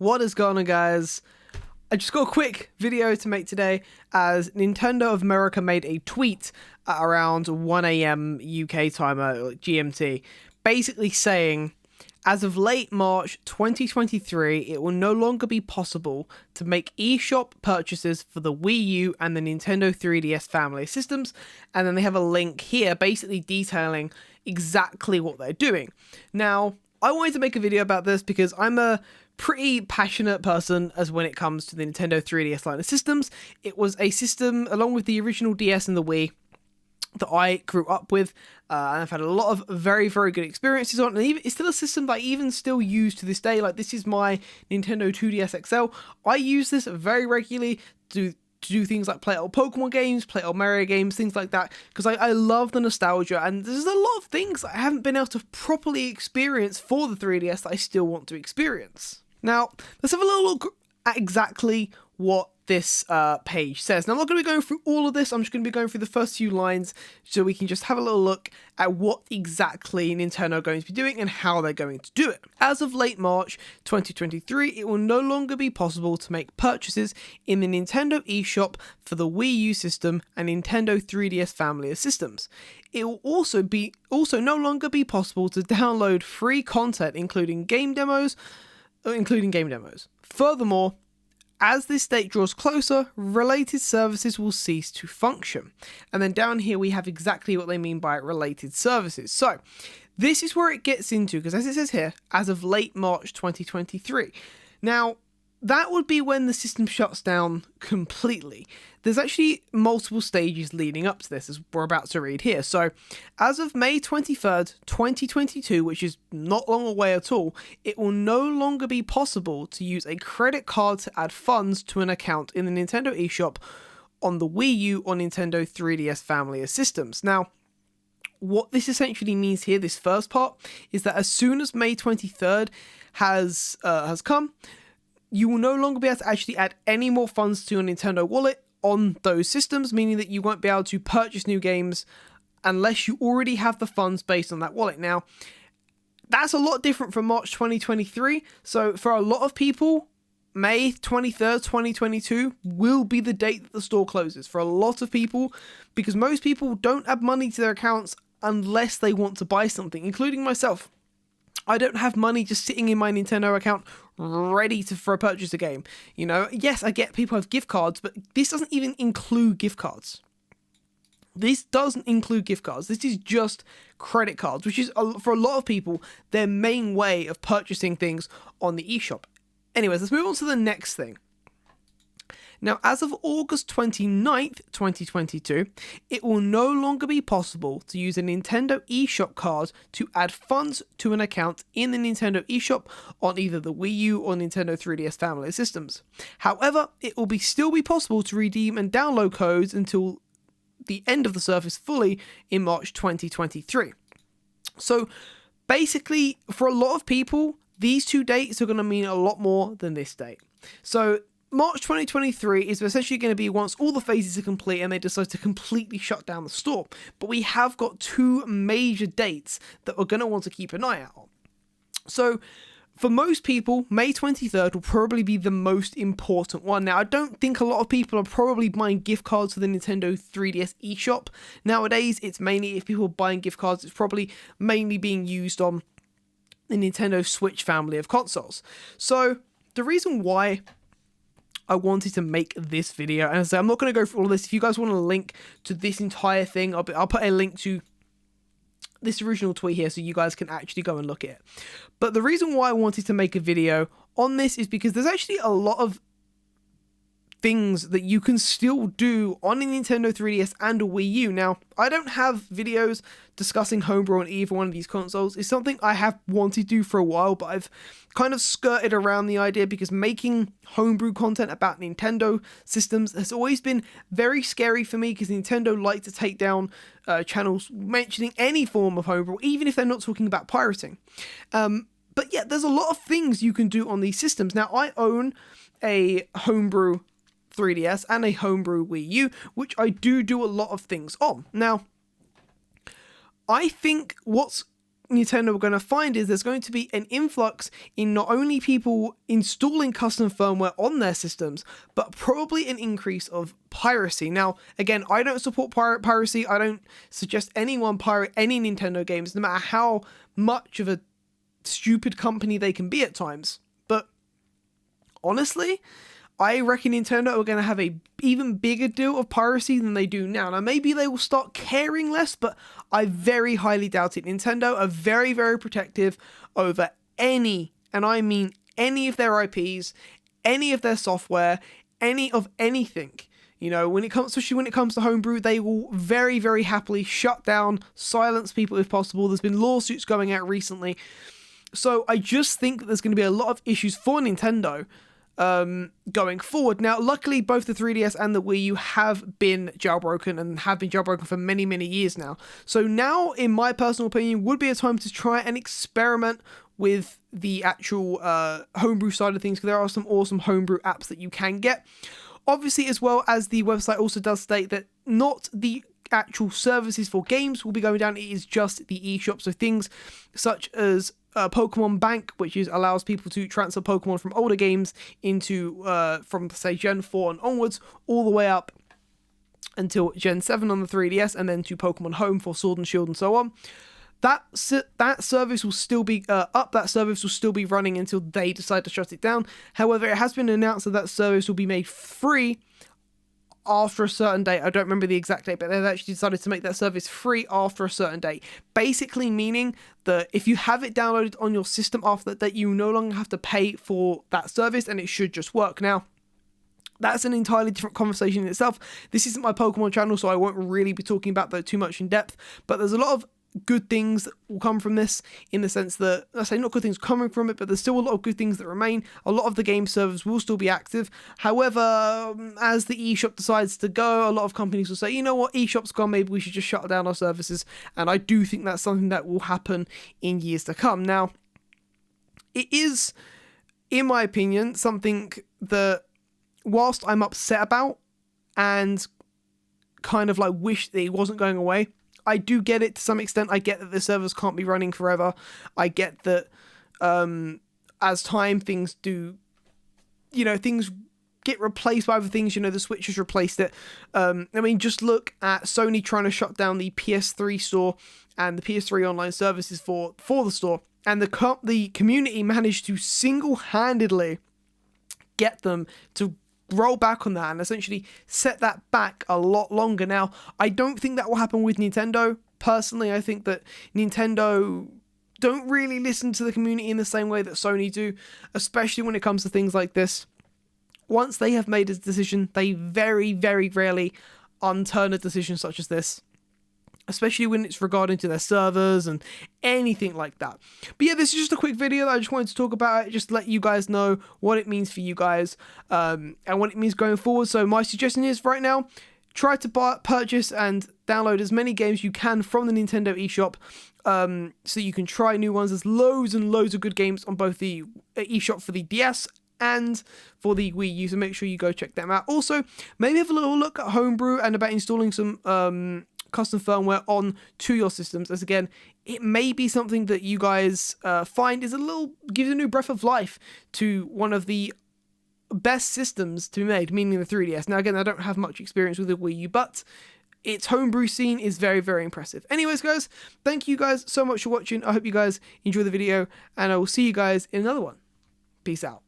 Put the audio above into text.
What is going on, guys? I just got a quick video to make today as Nintendo of America made a tweet at around 1 a.m. UK time, GMT, basically saying, as of late March 2023, it will no longer be possible to make eShop purchases for the Wii U and the Nintendo 3DS family systems. And then they have a link here basically detailing exactly what they're doing. Now, I wanted to make a video about this because I'm a pretty passionate person as when it comes to the Nintendo 3DS line of systems. It was a system, along with the original DS and the Wii, that I grew up with, and I've had a lot of very, very good experiences on, and it's still a system that I even still use to this day. Like, this is my Nintendo 2DS XL. I use this very regularly to do things like play old Pokemon games, play old Mario games, things like that, because I love the nostalgia, and there's a lot of things I haven't been able to properly experience for the 3DS that I still want to experience. Now, let's have a little look at exactly what this page says. Now, I'm not going to be going through all of this. I'm just going to be going through the first few lines so we can just have a little look at what exactly Nintendo are going to be doing and how they're going to do it. As of late March 2023, it will no longer be possible to make purchases in the Nintendo eShop for the Wii U system and Nintendo 3DS family of systems. It will also no longer be possible to download free content, including game demos. Furthermore, as this date draws closer, related services will cease to function. And then down here we have exactly what they mean by related services. So this is where it gets into, because as it says here, as of late March 2023. Now, that would be when the system shuts down completely. There's actually multiple stages leading up to this, as we're about to read here. So, as of May 23rd, 2022, which is not long away at all, it will no longer be possible to use a credit card to add funds to an account in the Nintendo eShop on the Wii U or Nintendo 3DS family of systems. Now, what this essentially means here, this first part, is that as soon as May 23rd has come, you will no longer be able to actually add any more funds to your Nintendo wallet on those systems, meaning that you won't be able to purchase new games unless you already have the funds based on that wallet. Now, that's a lot different from March 2023. So for a lot of people, May 23rd, 2022 will be the date that the store closes for a lot of people, because most people don't add money to their accounts unless they want to buy something, including myself. I don't have money just sitting in my Nintendo account ready for a purchase a game. You know, yes, I get people have gift cards, but this doesn't even include gift cards. This doesn't include gift cards. This is just credit cards, which is, for a lot of people, their main way of purchasing things on the eShop. Anyways, let's move on to the next thing. Now, as of August 29th, 2022, it will no longer be possible to use a Nintendo eShop card to add funds to an account in the Nintendo eShop on either the Wii U or Nintendo 3DS family systems. However, it will still be possible to redeem and download codes until the end of the service fully in March 2023. So, basically, for a lot of people, these two dates are going to mean a lot more than this date. So, March 2023 is essentially going to be once all the phases are complete and they decide to completely shut down the store. But we have got two major dates that we're going to want to keep an eye out on. So, for most people, May 23rd will probably be the most important one. Now, I don't think a lot of people are probably buying gift cards for the Nintendo 3DS eShop. Nowadays, it's mainly, if people are buying gift cards, it's probably mainly being used on the Nintendo Switch family of consoles. So, the reason why I wanted to make this video, and as I say, I'm not going to go through all of this. If you guys want a link to this entire thing, I'll put a link to this original tweet here so you guys can actually go and look at it. But the reason why I wanted to make a video on this is because there's actually a lot of things that you can still do on a Nintendo 3DS and a Wii U. Now, I don't have videos discussing homebrew on either one of these consoles. It's something I have wanted to do for a while, but I've kind of skirted around the idea because making homebrew content about Nintendo systems has always been very scary for me, because Nintendo like to take down channels mentioning any form of homebrew, even if they're not talking about pirating. But yeah, there's a lot of things you can do on these systems. Now, I own a homebrew 3DS and a homebrew Wii U, which I do a lot of things on. Now, I think what's Nintendo are going to find is there's going to be an influx in not only people installing custom firmware on their systems, but probably an increase of piracy. Now, again, I don't support piracy. I don't suggest anyone pirate any Nintendo games, no matter how much of a stupid company they can be at times. But honestly, I reckon Nintendo are going to have a even bigger deal of piracy than they do now. Now, maybe they will start caring less, but I very highly doubt it. Nintendo are very, very protective over any, and I mean any of their IPs, any of their software, any of anything. You know, especially when it comes to homebrew, they will very, very happily shut down, silence people if possible. There's been lawsuits going out recently. So I just think that there's going to be a lot of issues for Nintendo going forward. Now, luckily, both the 3DS and the Wii U have been jailbroken and have been jailbroken for many, many years now. So now, in my personal opinion, would be a time to try and experiment with the actual homebrew side of things, because there are some awesome homebrew apps that you can get. Obviously, as well as the website also does state that not the actual services for games will be going down, it is just the eShop. So things such as Pokemon Bank, which allows people to transfer Pokemon from older games into, from say Gen 4 and onwards, all the way up until Gen 7 on the 3DS, and then to Pokemon Home for Sword and Shield and so on. That service will still be that service will still be running until they decide to shut it down. However, it has been announced that service will be made free after a certain date. I don't remember the exact date, but they've actually decided to make that service free after a certain date. Basically meaning that if you have it downloaded on your system after that date, you no longer have to pay for that service, and it should just work. Now, that's an entirely different conversation in itself. This isn't my Pokemon channel, so I won't really be talking about that too much in depth, but there's a lot of good things that will come from this, in the sense that, I say not good things coming from it, but there's still a lot of good things that remain. A lot of the game servers will still be active. However, as the eShop decides to go, a lot of companies will say, you know what, eShop's gone, maybe we should just shut down our services. And I do think that's something that will happen in years to come. Now, it is, in my opinion, something that, whilst I'm upset about and kind of like wish that it wasn't going away, I do get it to some extent. I get that the servers can't be running forever. I get that as time, things do, things get replaced by other things. The Switch has replaced it. I mean, just look at Sony trying to shut down the PS3 store and the PS3 online services for the store. And the community managed to single-handedly get them to roll back on that and essentially set that back a lot longer. Now, I don't think that will happen with Nintendo. Personally, I think that Nintendo don't really listen to the community in the same way that Sony do, especially when it comes to things like this. Once they have made a decision, they very, very rarely unturn a decision such as this, especially when it's regarding to their servers and anything like that. But yeah, this is just a quick video that I just wanted to talk about it, just to let you guys know what it means for you guys, and what it means going forward. So my suggestion is, right now, try to purchase and download as many games you can from the Nintendo eShop, so you can try new ones. There's loads and loads of good games on both the eShop for the DS and for the Wii U, so make sure you go check them out. Also, maybe have a little look at Homebrew and about installing some custom firmware on to your systems, as again, it may be something that you guys find is gives a new breath of life to one of the best systems to be made, meaning the 3DS. Now, again, I don't have much experience with the Wii U, but its homebrew scene is very, very impressive. Anyways, guys, thank you guys so much for watching. I hope you guys enjoy the video, and I will see you guys in another one. Peace out.